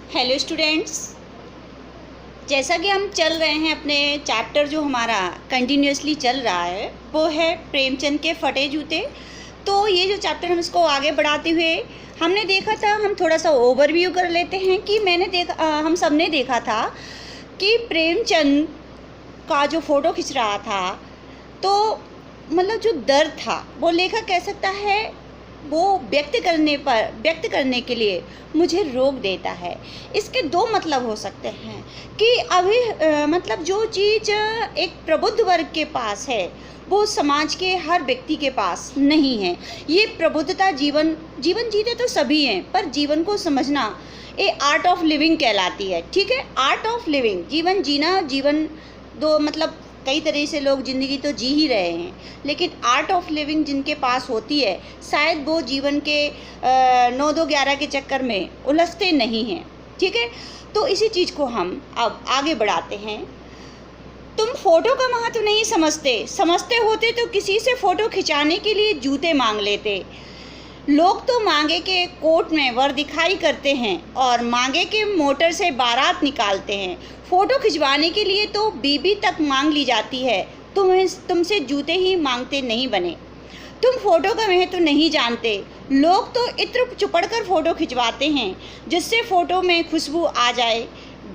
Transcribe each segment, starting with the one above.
Hello students, जैसा कि हम चल रहे हैं अपने चैप्टर जो हमारा कंटिन्यूसली चल रहा है वो है प्रेमचंद के फटे जूते। तो ये जो चैप्टर हम इसको आगे बढ़ाते हुए हमने देखा था, हम थोड़ा सा ओवरव्यू कर लेते हैं कि हम सब ने देखा था कि प्रेमचंद का जो फ़ोटो खिंच रहा था तो मतलब जो दर्द था वो लेखक कह सकता है वो व्यक्त करने के लिए मुझे रोक देता है। इसके दो मतलब हो सकते हैं कि अभी मतलब जो चीज़ एक प्रबुद्ध वर्ग के पास है वो समाज के हर व्यक्ति के पास नहीं है। ये प्रबुद्धता जीवन जीते तो सभी हैं, पर जीवन को समझना ये आर्ट ऑफ लिविंग कहलाती है। ठीक है, आर्ट ऑफ लिविंग, जीवन जीना, जीवन दो मतलब कई तरह से लोग ज़िंदगी तो जी ही रहे हैं, लेकिन आर्ट ऑफ लिविंग जिनके पास होती है शायद वो जीवन के 9-2-11 के चक्कर में उलझते नहीं हैं। ठीक है, तो इसी चीज़ को हम अब आगे बढ़ाते हैं। तुम फ़ोटो का महत्व नहीं समझते होते तो किसी से फ़ोटो खिंचाने के लिए जूते मांग लेते। लोग तो मांगे के कोर्ट में वर दिखाई करते हैं और मांगे के मोटर से बारात निकालते हैं। फ़ोटो खिंचवाने के लिए तो बीबी तक मांग ली जाती है। तुमसे जूते ही मांगते नहीं बने। तुम फ़ोटो का महत्व नहीं जानते। लोग तो इत्र चुपड़ कर फ़ोटो खिंचवाते हैं जिससे फ़ोटो में खुशबू आ जाए।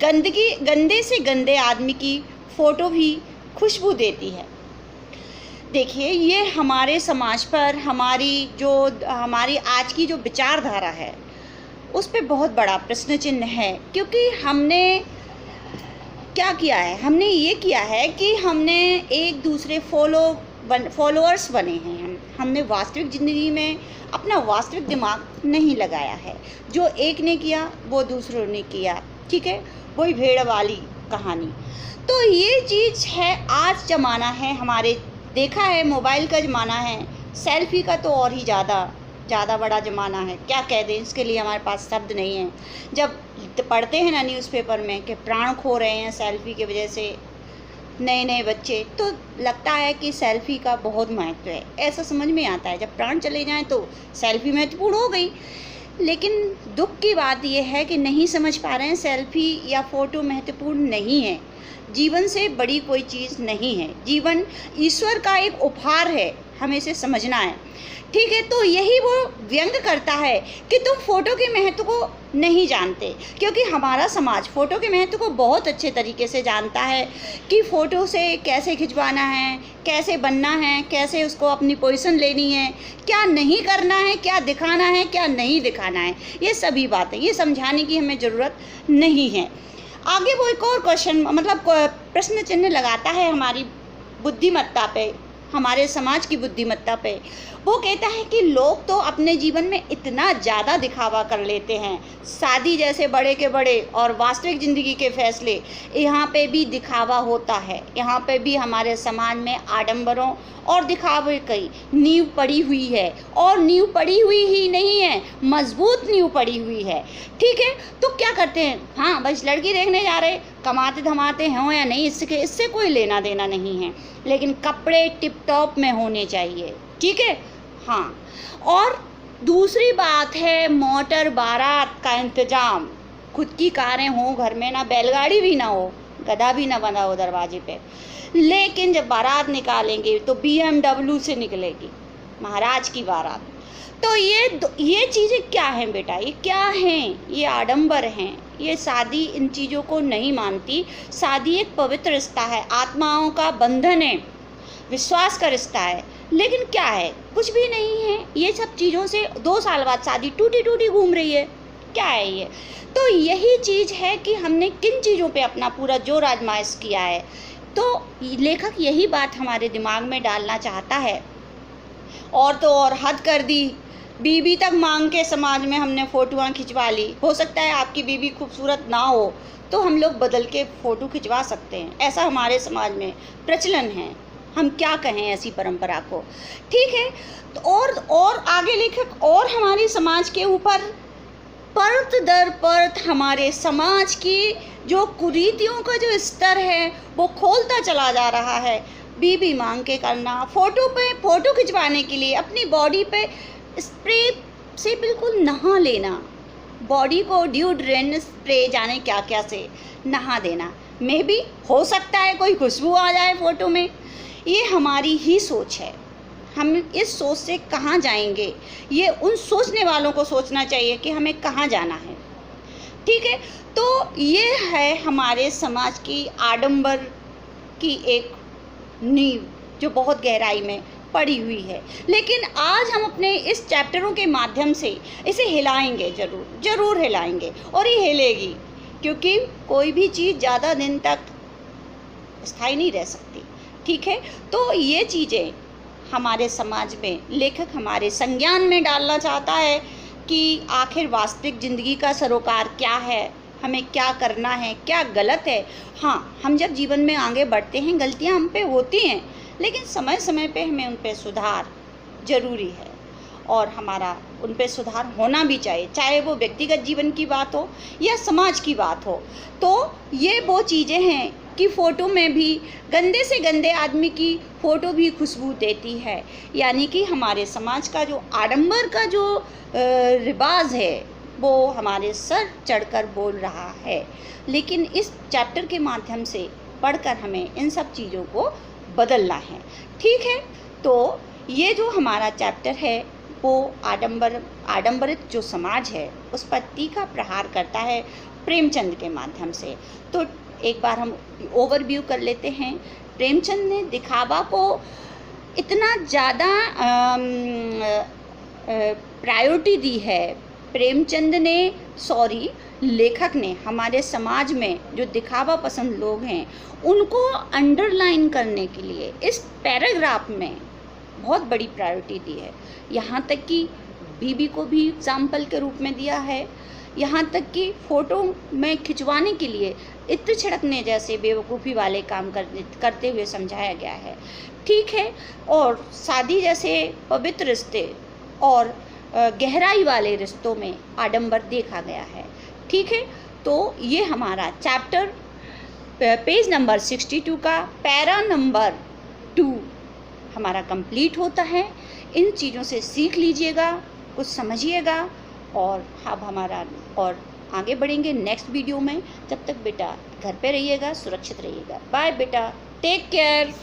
गंदे से गंदे आदमी की फ़ोटो भी खुशबू देती है। देखिए, ये हमारे समाज पर हमारी आज की जो विचारधारा है उस पर बहुत बड़ा प्रश्न चिन्ह है, क्योंकि हमने क्या किया है, हमने ये किया है कि हमने एक दूसरे फॉलोअर्स बने हैं। हमने वास्तविक ज़िंदगी में अपना वास्तविक दिमाग नहीं लगाया है। जो एक ने किया वो दूसरों ने किया। ठीक है, वही भेड़ वाली कहानी। तो ये चीज़ है, आज ज़माना है हमारे, देखा है मोबाइल का ज़माना है, सेल्फ़ी का तो और ही ज़्यादा बड़ा ज़माना है। क्या कह दें, इसके लिए हमारे पास शब्द नहीं है। जब पढ़ते हैं ना न्यूज़पेपर में कि प्राण खो रहे हैं सेल्फ़ी की वजह से नए बच्चे, तो लगता है कि सेल्फ़ी का बहुत महत्व है। ऐसा समझ में आता है जब प्राण चले जाएं तो सेल्फ़ी महत्वपूर्ण हो गई। लेकिन दुख की बात यह है कि नहीं समझ पा रहे हैं सेल्फ़ी या फ़ोटो महत्वपूर्ण नहीं है। जीवन से बड़ी कोई चीज़ नहीं है। जीवन ईश्वर का एक उपहार है, हमें इसे समझना है। ठीक है, तो यही वो व्यंग करता है कि तुम फ़ोटो के महत्व को नहीं जानते, क्योंकि हमारा समाज फ़ोटो के महत्व को बहुत अच्छे तरीके से जानता है कि फ़ोटो से कैसे खिंचवाना है, कैसे बनना है, कैसे उसको अपनी पोजीशन लेनी है, क्या नहीं करना है, क्या दिखाना है, क्या नहीं दिखाना है। ये सभी बातें ये समझाने की हमें ज़रूरत नहीं है। आगे वो एक और प्रश्न चिन्ह लगाता है हमारी बुद्धिमत्ता पे, हमारे समाज की बुद्धिमत्ता पे। वो कहता है कि लोग तो अपने जीवन में इतना ज़्यादा दिखावा कर लेते हैं, शादी जैसे बड़े के बड़े और वास्तविक ज़िंदगी के फैसले, यहाँ पे भी दिखावा होता है। यहाँ पे भी हमारे समाज में आडंबरों और दिखावे की नींव पड़ी हुई है, और नींव पड़ी हुई ही नहीं है, मजबूत नींव पड़ी हुई है। ठीक है, तो क्या करते हैं, हाँ बस लड़की देखने जा रहे, कमाते धमाते हों या नहीं, इससे कोई लेना देना नहीं है, लेकिन कपड़े टिप टॉप में होने चाहिए। ठीक है, हाँ। और दूसरी बात है मोटर बारात का इंतज़ाम। खुद की कारें हों घर में, ना बैलगाड़ी भी ना हो, गधा भी ना बंधा हो दरवाजे पे, लेकिन जब बारात निकालेंगे तो BMW से निकलेगी, महाराज की बारात। तो ये चीज़ें क्या हैं बेटा, ये क्या हैं, ये आडंबर हैं। ये शादी इन चीज़ों को नहीं मानती। शादी एक पवित्र रिश्ता है, आत्माओं का बंधन है, विश्वास का रिश्ता है। लेकिन क्या है, कुछ भी नहीं है। ये सब चीज़ों से 2 साल बाद शादी टूटी घूम रही है। क्या है ये? तो यही चीज़ है कि हमने किन चीज़ों पे अपना पूरा जोर आजमाइश किया है। तो लेखक यही बात हमारे दिमाग में डालना चाहता है। और तो और हद कर दी, बीबी तक मांग के समाज में हमने फ़ोटोआँ खिंचवा ली। हो सकता है आपकी बीबी खूबसूरत ना हो तो हम लोग बदल के फ़ोटो खिंचवा सकते हैं, ऐसा हमारे समाज में प्रचलन है। हम क्या कहें ऐसी परंपरा को। ठीक है, तो और आगे लेखक और हमारे समाज के ऊपर परत दर परत हमारे समाज की जो कुरीतियों का जो स्तर है वो खोलता चला जा रहा है। बीबी मांग के करना, फ़ोटो खिंचवाने के लिए अपनी बॉडी पे स्प्रे से बिल्कुल नहा लेना, बॉडी को डिओड्रेंट स्प्रे जाने क्या क्या से नहा देना। मे भी हो सकता है कोई खुशबू आ जाए फ़ोटो में, ये हमारी ही सोच है। हम इस सोच से कहाँ जाएंगे, ये उन सोचने वालों को सोचना चाहिए कि हमें कहाँ जाना है। ठीक है, तो ये है हमारे समाज की आडंबर की एक नींव जो बहुत गहराई में पड़ी हुई है। लेकिन आज हम अपने इस चैप्टरों के माध्यम से इसे हिलाएंगे, ज़रूर हिलाएंगे, और ये हिलेगी, क्योंकि कोई भी चीज़ ज़्यादा दिन तक स्थायी नहीं रह सकती। ठीक है, तो ये चीज़ें हमारे समाज में लेखक हमारे संज्ञान में डालना चाहता है कि आखिर वास्तविक ज़िंदगी का सरोकार क्या है, हमें क्या करना है, क्या गलत है। हाँ, हम जब जीवन में आगे बढ़ते हैं गलतियाँ हम पे होती हैं, लेकिन समय समय पे हमें उन पे सुधार ज़रूरी है, और हमारा उन पे सुधार होना भी चाहिए, चाहे वो व्यक्तिगत जीवन की बात हो या समाज की बात हो। तो ये वो चीज़ें हैं कि फ़ोटो में भी गंदे से गंदे आदमी की फ़ोटो भी खुशबू देती है। यानी कि हमारे समाज का जो आडंबर का जो रिवाज है वो हमारे सर चढ़कर बोल रहा है। लेकिन इस चैप्टर के माध्यम से पढ़कर हमें इन सब चीज़ों को बदलना है। ठीक है, तो ये जो हमारा चैप्टर है वो आडंबरित जो समाज है उस पर तीखा प्रहार करता है प्रेमचंद के माध्यम से। तो एक बार हम ओवरव्यू कर लेते हैं। प्रेमचंद ने दिखावा को इतना ज़्यादा प्रायोरिटी दी है। प्रेमचंद ने लेखक ने हमारे समाज में जो दिखावा पसंद लोग हैं उनको अंडरलाइन करने के लिए इस पैराग्राफ में बहुत बड़ी प्रायोरिटी दी है। यहाँ तक कि बीबी को भी एग्जाम्पल के रूप में दिया है, यहाँ तक कि फ़ोटो में खिंचवाने के लिए इत्र छिड़कने जैसे बेवकूफ़ी वाले काम करते हुए समझाया गया है। ठीक है, और शादी जैसे पवित्र रिश्ते और गहराई वाले रिश्तों में आडंबर देखा गया है। ठीक है, तो ये हमारा चैप्टर पेज नंबर 62 का पैरा नंबर 2 हमारा कंप्लीट होता है। इन चीज़ों से सीख लीजिएगा, कुछ समझिएगा, और अब हमारा और आगे बढ़ेंगे नेक्स्ट वीडियो में। जब तक बेटा घर पे रहिएगा, सुरक्षित रहिएगा। बाय बेटा, टेक केयर।